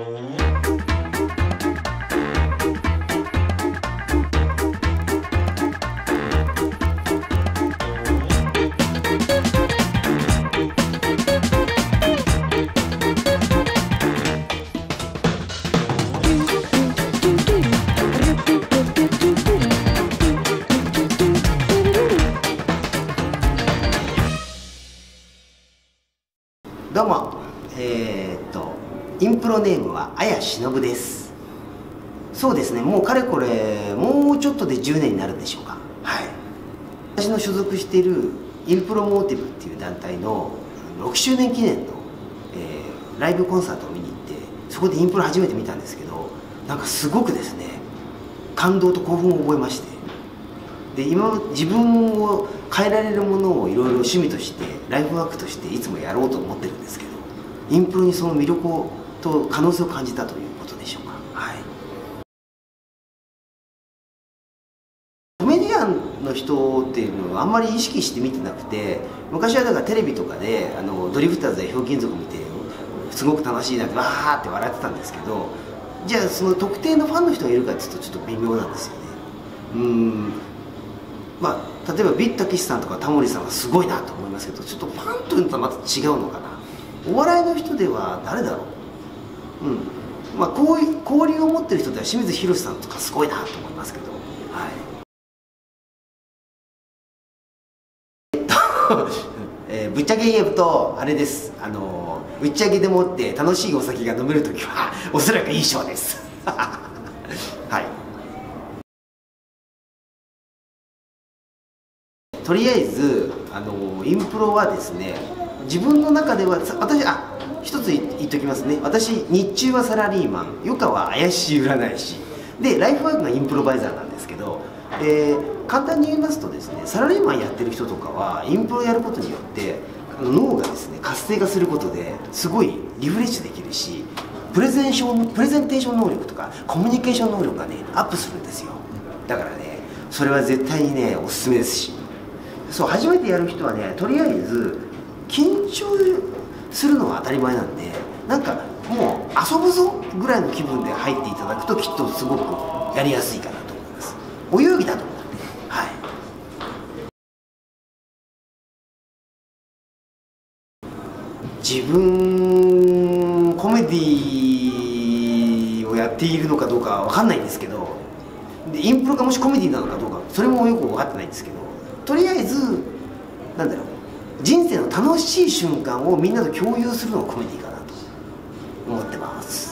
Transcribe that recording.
どうも、インプロネームは綾忍です。そうですね、もうかれこれもうちょっとで10年になるんでしょうか。はい、私の所属しているインプロモーティブっていう団体の6周年記念の、ライブコンサートを見に行って、そこでインプロ初めて見たんですけど、なんかすごくですね、感動と興奮を覚えまして、で今自分を変えられるものをいろいろ趣味としてライフワークとしていつもやろうと思ってるんですけど、インプロにその魅力と可能性を感じたということでしょうか。はい、コメディアンの人っていうのはあんまり意識して見てなくて、昔はだからテレビとかでドリフターズやひょうきん族見てすごく楽しいなってわーって笑ってたんですけど、じゃあその特定のファンの人がいるかっていうとちょっと微妙なんですよね。まあ、例えばビッタキシさんとかタモリさんはすごいなと思いますけど、ちょっとファンというのとはまた違うのかな。お笑いの人では誰だろう。まあ、こういう交流を持ってる人では清水宏さんとかすごいなと思いますけど、はいぶっちゃけ言うとあれです。ぶっちゃけでもって楽しいお酒が飲めるときはおそらくいいショーですはい、とりあえずインプロはですね、自分の中では私一つ言っときますね。私日中はサラリーマン、余暇は怪しい占い師で、ライフワークがインプロバイザーなんですけど、簡単に言いますとですね、サラリーマンやってる人とかはインプロやることによって脳がですね活性化することですごいリフレッシュできるし、プレゼンテーション能力とかコミュニケーション能力がねアップするんですよ。だからね、それは絶対にねおすすめですし、そう初めてやる人はね、とりあえず緊張するのは当たり前なんで、なんかもう遊ぶぞぐらいの気分で入っていただくときっとすごくやりやすいかなと思います。お遊戯だと思うんで、はい。自分コメディをやっているのかどうかは分かんないんですけど、でインプロがもしコメディなのかどうかそれもよく分かってないんですけど、とりあえずなんだろう、人生の楽しい瞬間をみんなと共有するのがコメディかなと思ってます。